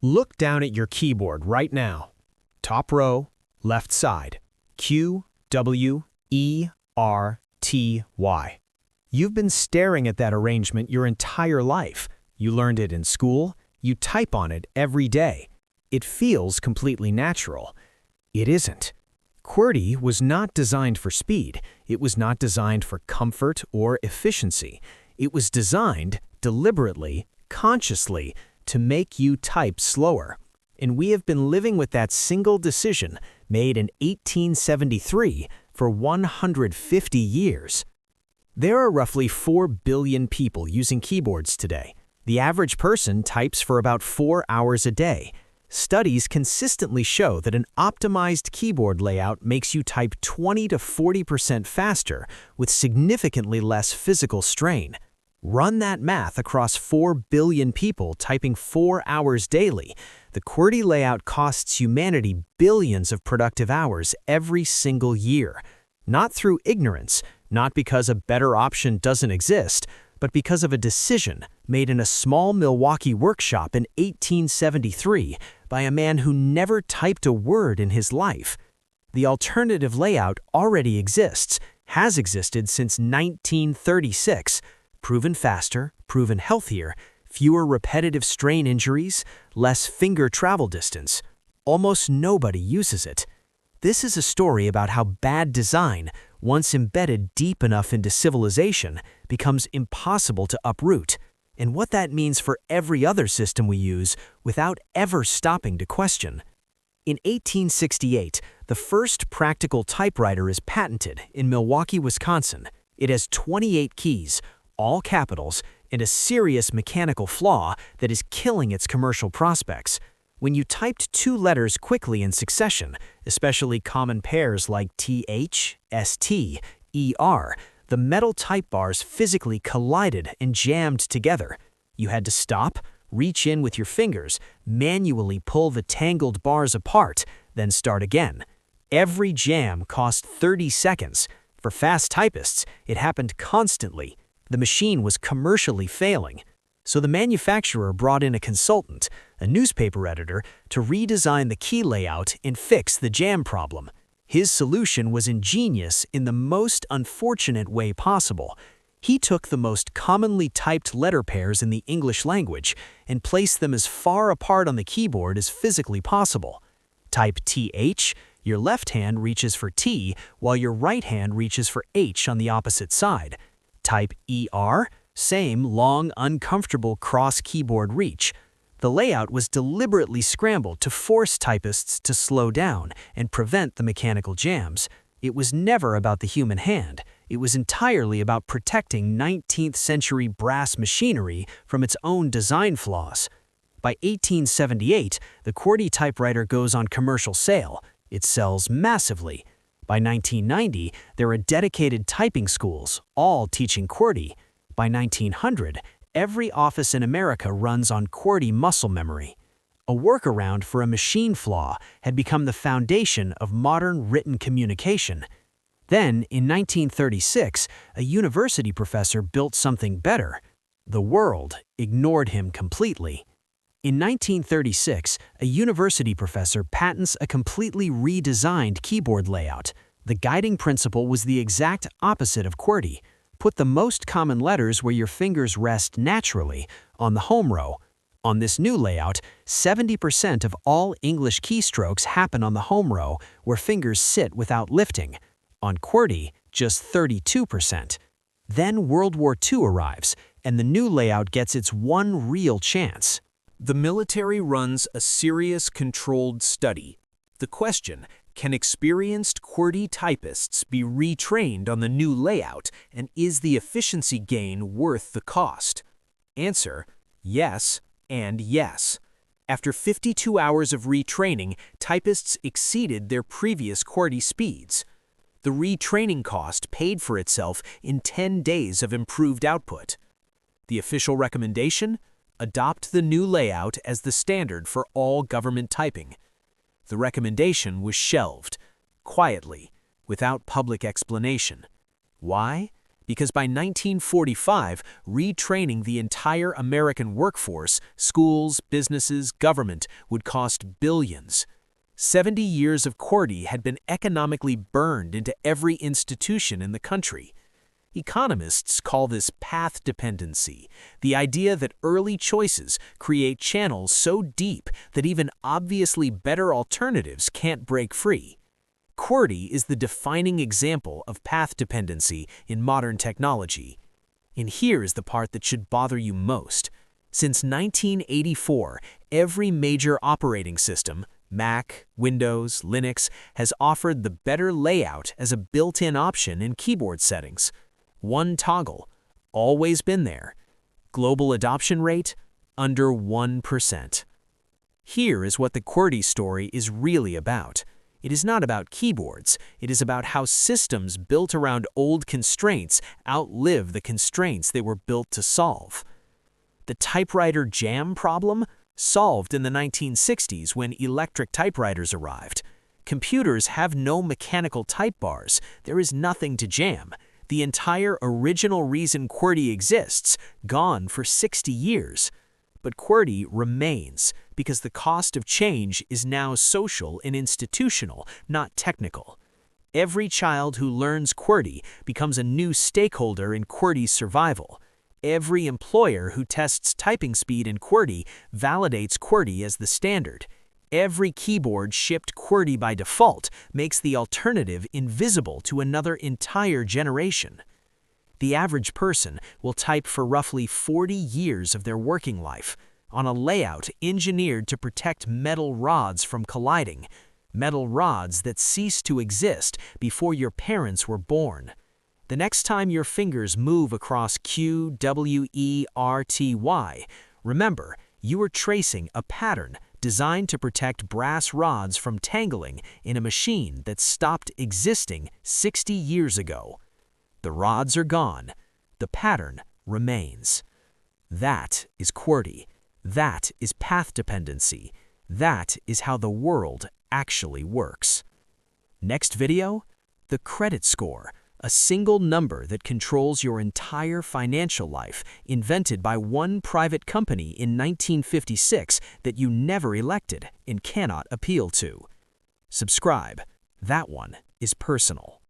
Look down at your keyboard right now. Top row, left side. QWERTY. You've been staring at that arrangement your entire life. You learned it in school. You type on it every day. It feels completely natural. It isn't. QWERTY was not designed for speed. It was not designed for comfort or efficiency. It was designed deliberately, consciously, to make you type slower. And we have been living with that single decision, made in 1873, for 150 years. There are roughly 4 billion people using keyboards today. The average person types for about 4 hours a day. Studies consistently show that an optimized keyboard layout makes you type 20 to 40% faster with significantly less physical strain. Run that math across 4 billion people typing 4 hours daily. The QWERTY layout costs humanity billions of productive hours every single year. Not through ignorance, not because a better option doesn't exist, but because of a decision made in a small Milwaukee workshop in 1873 by a man who never typed a word in his life. The alternative layout already exists, has existed since 1936. Proven faster, proven healthier, fewer repetitive strain injuries, less finger travel distance. Almost nobody uses it. This is a story about how bad design, once embedded deep enough into civilization, becomes impossible to uproot, and what that means for every other system we use without ever stopping to question. In 1868, the first practical typewriter is patented in Milwaukee, Wisconsin. It has 28 keys, all capitals, and a serious mechanical flaw that is killing its commercial prospects. When you typed 2 letters quickly in succession, especially common pairs like TH, ST, ER, the metal type bars physically collided and jammed together. You had to stop, reach in with your fingers, manually pull the tangled bars apart, then start again. Every jam cost 30 seconds. For fast typists, it happened constantly. The machine was commercially failing. So the manufacturer brought in a consultant, a newspaper editor, to redesign the key layout and fix the jam problem. His solution was ingenious in the most unfortunate way possible. He took the most commonly typed letter pairs in the English language and placed them as far apart on the keyboard as physically possible. Type TH, your left hand reaches for T, while your right hand reaches for H on the opposite side. Type ER, same long, uncomfortable cross-keyboard reach. The layout was deliberately scrambled to force typists to slow down and prevent the mechanical jams. It was never about the human hand. It was entirely about protecting 19th century brass machinery from its own design flaws. By 1878, the QWERTY typewriter goes on commercial sale. It sells massively. By 1990, there are dedicated typing schools, all teaching QWERTY. By 1900, every office in America runs on QWERTY muscle memory. A workaround for a machine flaw had become the foundation of modern written communication. Then, in 1936, a university professor built something better. The world ignored him completely. In 1936, a university professor patents a completely redesigned keyboard layout. The guiding principle was the exact opposite of QWERTY. Put the most common letters where your fingers rest naturally, on the home row. On this new layout, 70% of all English keystrokes happen on the home row, where fingers sit without lifting. On QWERTY, just 32%. Then World War II arrives, and the new layout gets its one real chance. The military runs a serious controlled study. The question, can experienced QWERTY typists be retrained on the new layout, and is the efficiency gain worth the cost? Answer, yes and yes. After 52 hours of retraining, typists exceeded their previous QWERTY speeds. The retraining cost paid for itself in 10 days of improved output. The official recommendation? Adopt the new layout as the standard for all government typing. The recommendation was shelved, quietly, without public explanation. Why? Because by 1945, retraining the entire American workforce, schools, businesses, government, would cost billions. 70 years of QWERTY had been economically burned into every institution in the country. Economists call this path dependency, the idea that early choices create channels so deep that even obviously better alternatives can't break free. QWERTY is the defining example of path dependency in modern technology. And here is the part that should bother you most. Since 1984, every major operating system, Mac, Windows, Linux, has offered the better layout as a built-in option in keyboard settings. One toggle, always been there. Global adoption rate, under 1%. Here is what the QWERTY story is really about. It is not about keyboards. It is about how systems built around old constraints outlive the constraints they were built to solve. The typewriter jam problem? Solved in the 1960s when electric typewriters arrived. Computers have no mechanical type bars. There is nothing to jam. The entire original reason QWERTY exists, gone for 60 years. But QWERTY remains because the cost of change is now social and institutional, not technical. Every child who learns QWERTY becomes a new stakeholder in QWERTY's survival. Every employer who tests typing speed in QWERTY validates QWERTY as the standard. Every keyboard shipped QWERTY by default makes the alternative invisible to another entire generation. The average person will type for roughly 40 years of their working life on a layout engineered to protect metal rods from colliding, metal rods that ceased to exist before your parents were born. The next time your fingers move across QWERTY, remember, you are tracing a pattern designed to protect brass rods from tangling in a machine that stopped existing 60 years ago. The rods are gone. The pattern remains. That is QWERTY. That is path dependency. That is how the world actually works. Next video, the credit score, a single number that controls your entire financial life, invented by one private company in 1956 that you never elected and cannot appeal to. Subscribe. That one is personal.